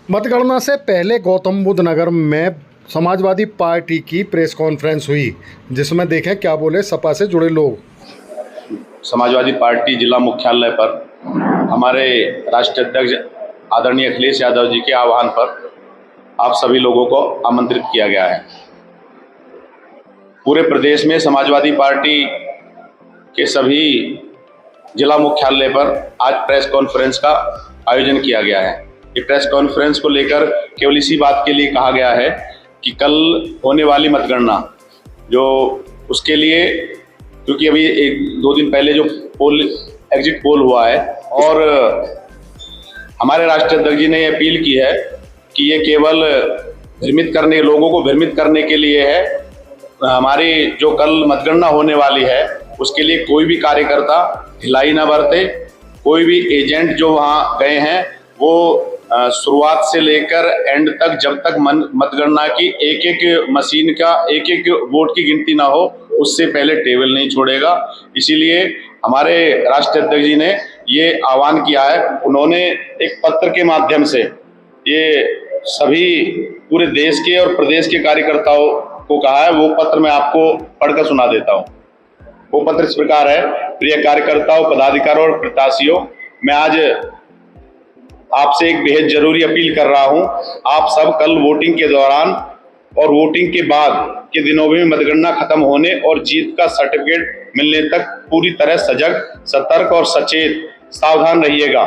मतगणना से पहले गौतम बुद्ध नगर में समाजवादी पार्टी की प्रेस कॉन्फ्रेंस हुई, जिसमें देखें क्या बोले सपा से जुड़े लोग। समाजवादी पार्टी जिला मुख्यालय पर हमारे राष्ट्रीय अध्यक्ष आदरणीय अखिलेश यादव जी के आह्वान पर आप सभी लोगों को आमंत्रित किया गया है। पूरे प्रदेश में समाजवादी पार्टी के सभी जिला मुख्यालय पर आज प्रेस कॉन्फ्रेंस का आयोजन किया गया है। ये प्रेस कॉन्फ्रेंस को लेकर केवल इसी बात के लिए कहा गया है कि कल होने वाली मतगणना जो उसके लिए, क्योंकि अभी 1-2 दिन पहले जो एग्जिट पोल हुआ है और हमारे राष्ट्रीय अध्यक्ष जी ने अपील की है कि ये केवल लोगों को भ्रमित करने के लिए है। हमारी जो कल मतगणना होने वाली है उसके लिए कोई भी कार्यकर्ता ढिलाई न बरते। कोई भी एजेंट जो वहाँ गए हैं वो शुरुआत से लेकर एंड तक, जब तक मतगणना की एक मशीन का एक वोट की गिनती ना हो, उससे पहले टेबल नहीं छोड़ेगा। इसीलिए हमारे राष्ट्रीय अध्यक्ष जी ने ये आह्वान किया है। उन्होंने एक पत्र के माध्यम से ये सभी पूरे देश के और प्रदेश के कार्यकर्ताओं को कहा है। वो पत्र मैं आपको पढ़कर सुना देता हूँ। वो पत्र इस प्रकार है। प्रिय कार्यकर्ताओं, पदाधिकारियों और प्रत्याशियों, मैं आज आपसे एक बेहद जरूरी अपील कर रहा हूं। आप सब कल वोटिंग के दौरान और वोटिंग के बाद के दिनों में मतगणना खत्म होने और जीत का सर्टिफिकेट मिलने तक पूरी तरह सजग, सतर्क और सचेत सावधान रहिएगा।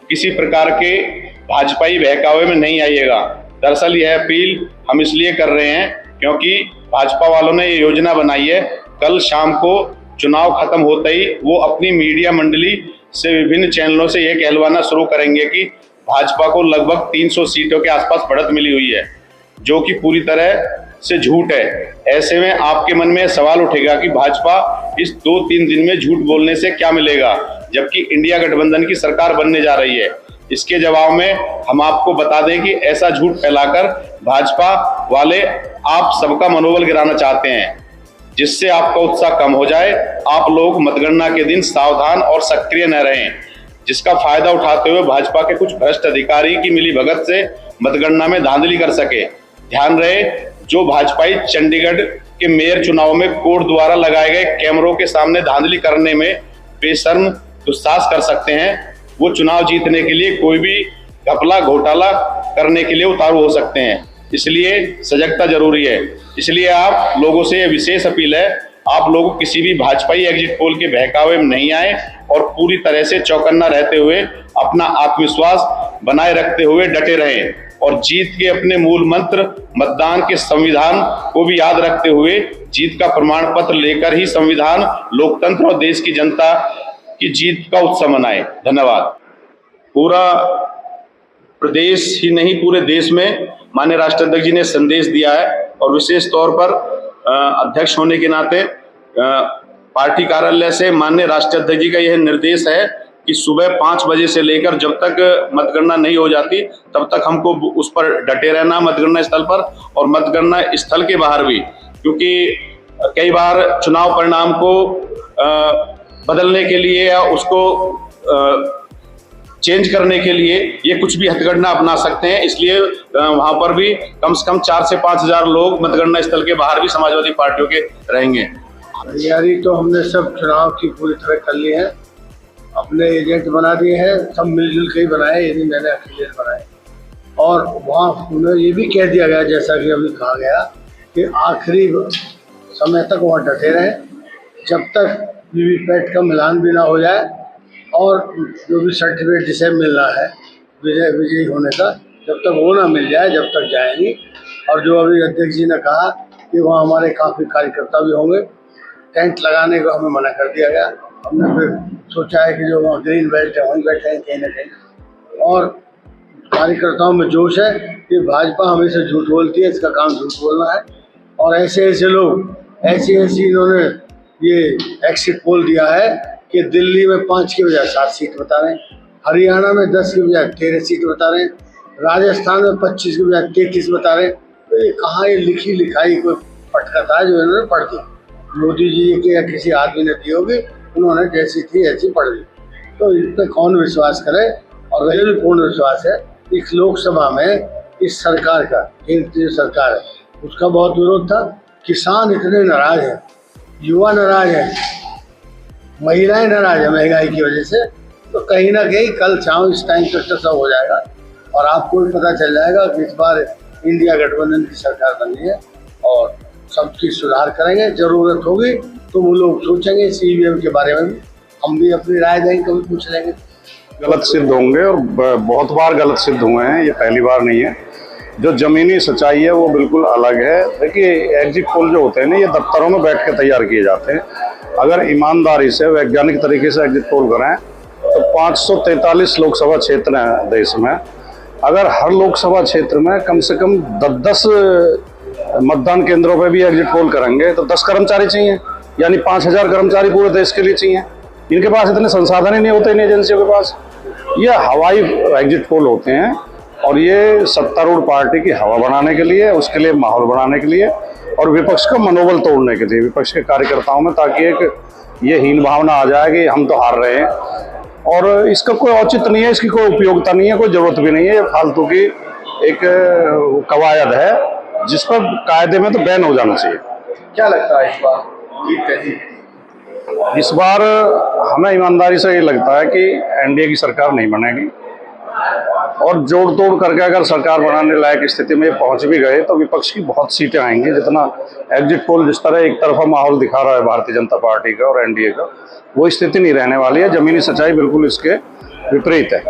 किसी प्रकार के भाजपाई बहकावे में नहीं आइएगा। दरअसल यह अपील हम इसलिए कर रहे हैं क्योंकि भाजपा वालों ने ये योजना बनाई है। कल शाम को चुनाव खत्म होते ही वो अपनी मीडिया मंडली से विभिन्न चैनलों से यह कहलवाना शुरू करेंगे कि भाजपा को लगभग 300 सीटों के आसपास बढ़त मिली हुई है, जो कि पूरी तरह से झूठ है। ऐसे में आपके मन में सवाल उठेगा कि भाजपा इस 2-3 दिन में झूठ बोलने से क्या मिलेगा, जबकि इंडिया गठबंधन की सरकार बनने जा रही है। इसके जवाब में हम आपको बता दें कि ऐसा झूठ फैलाकर भाजपा वाले आप सबका मनोबल गिराना चाहते हैं, जिससे आपका उत्साह कम हो जाए। आप लोग मतगणना के दिन सावधान और सक्रिय न रहें, जिसका फायदा उठाते हुए भाजपा के कुछ भ्रष्ट अधिकारी की मिलीभगत से मतगणना में धांधली कर सके। ध्यान रहे, जो भाजपाई चंडीगढ़ के मेयर चुनाव में कोर्ट द्वारा लगाए गए कैमरों के सामने धांधली करने में बेशर्म दुस्साहस कर सकते हैं, वो चुनाव जीतने के लिए कोई भी घपला घोटाला करने के लिए उतारू हो सकते हैं। इसलिए सजगता जरूरी है। इसलिए आप लोगों से यह विशेष अपील है, आप लोग किसी भी भाजपाई एग्जिट पोल के बहकावे में नहीं आए और पूरी तरह से चौकन्ना रहते हुए अपना आत्मविश्वास बनाए रखते हुए डटे रहें और जीत के अपने मूल मंत्र मतदान के संविधान को भी याद रखते हुए जीत का प्रमाण पत्र लेकर ही संविधान, लोकतंत्र और देश की जनता की जीत का उत्सव मनाएं। धन्यवाद। पूरा प्रदेश ही नहीं, पूरे देश में माननीय राष्ट्रीय अध्यक्ष जी ने संदेश दिया है और विशेष तौर पर अध्यक्ष होने के नाते पार्टी कार्यालय से माननीय राष्ट्रीय अध्यक्ष जी का यह निर्देश है कि सुबह 5 बजे से लेकर जब तक मतगणना नहीं हो जाती तब तक हमको उस पर डटे रहना, मतगणना स्थल पर और मतगणना स्थल के बाहर भी, क्योंकि कई बार चुनाव परिणाम को बदलने के लिए या उसको चेंज करने के लिए ये कुछ भी हथकंडा अपना सकते हैं। इसलिए वहां पर भी कम से कम 4 से 5 हजार लोग मतगणना स्थल के बाहर भी समाजवादी पार्टियों के रहेंगे। तैयारी तो हमने सब चुनाव की पूरी तरह कर ली है। अपने एजेंट बना दिए हैं, सब मिलजुल के ही बनाए, ये नहीं मैंने अकेले बनाए। और वहाँ उन्हें ये भी कह दिया गया, जैसा कि अभी कहा गया, कि आखिरी समय तक वहाँ डटे रहे जब तक वीवीपैट का मिलान भी ना हो जाए और जो भी सर्टिफिकेट जिसे मिलना है विजयी होने का, जब तक वो ना मिल जाए जब तक जाएंगी। और जो अभी अध्यक्ष जी ने कहा कि वहाँ हमारे काफ़ी कार्यकर्ता भी होंगे, टेंट लगाने को हमें मना कर दिया गया। हमने फिर सोचा है कि जो वहाँ ग्रीन बेल्ट है वहीं बैठे हैं कहीं ना कहीं। और कार्यकर्ताओं में जोश है कि भाजपा हमेशा झूठ बोलती है, इसका काम झूठ बोलना है। और ऐसे ऐसे लोग ऐसी इन्होंने ये एग्जिट पोल दिया है कि दिल्ली में 5 के बजाय 7 सीट बता रहे हैं, हरियाणा में 10 के बजाय 13 सीट बता रहे हैं, राजस्थान में 25 के बजाय 33 बता रहे हैं। तो ये कहाँ ये लिखी लिखाई कोई पटका था जो इन्होंने पढ़ दी, मोदी जी के या किसी आदमी ने दी होगी, उन्होंने जैसी थी ऐसी पढ़ दी। तो इस पर कौन विश्वास करे। और वही भी पूर्ण विश्वास है इस लोकसभा में इस सरकार का, केंद्रीय सरकार है, उसका बहुत विरोध था। किसान इतने नाराज हैं, युवा नाराज हैं, महिलाएं नाराज हैं महंगाई की वजह से। तो कहीं ना कहीं कल शाम इस टाइम तक तो सब हो जाएगा और आपको भी पता चल जाएगा कि इस बार इंडिया गठबंधन की सरकार बनी है और सबकी सुधार करेंगे। जरूरत होगी तो वो लोग सोचेंगे CBM के बारे में भी, हम भी अपनी राय देंगे, कभी पूछ लेंगे। गलत सिद्ध होंगे और बहुत बार गलत सिद्ध हुए हैं, ये पहली बार नहीं है। जो जमीनी सच्चाई है वो बिल्कुल अलग है। देखिए, एग्जिट पोल जो होते हैं ना, ये दफ्तरों में बैठ के तैयार किए जाते हैं। अगर ईमानदारी से वैज्ञानिक तरीके से एग्जिट पोल करें तो 543 लोकसभा क्षेत्र हैं देश में। अगर हर लोकसभा क्षेत्र में कम से कम 10 मतदान केंद्रों पे भी एग्जिट पोल करेंगे तो 10 कर्मचारी चाहिए, यानी 5000 कर्मचारी पूरे देश के लिए चाहिए। इनके पास इतने संसाधन ही नहीं होते इन एजेंसियों के पास। ये हवाई एग्जिट पोल होते हैं और ये सत्तारूढ़ पार्टी की हवा बनाने के लिए, उसके लिए माहौल बनाने के लिए और विपक्ष का मनोबल तोड़ने के लिए, विपक्ष के कार्यकर्ताओं में, ताकि एक ये हीन भावना आ जाए कि हम तो हार रहे हैं। और इसका कोई औचित्य नहीं है, इसकी कोई उपयोगिता नहीं है, कोई जरूरत भी नहीं है। ये फालतू की एक कवायद है जिस पर कायदे में तो बैन हो जाना चाहिए। क्या लगता है इस बार जीत कैसी? इस बार हमें ईमानदारी से ये लगता है कि NDA की सरकार नहीं बनेगी और जोड़ तोड़ करके अगर सरकार बनाने लायक स्थिति में पहुंच भी गए तो विपक्ष की बहुत सीटें आएंगी। जितना एग्जिट पोल जिस तरह एक तरफा माहौल दिखा रहा है भारतीय जनता पार्टी का और NDA का, वो स्थिति नहीं रहने वाली है। जमीनी सच्चाई बिल्कुल इसके विपरीत है।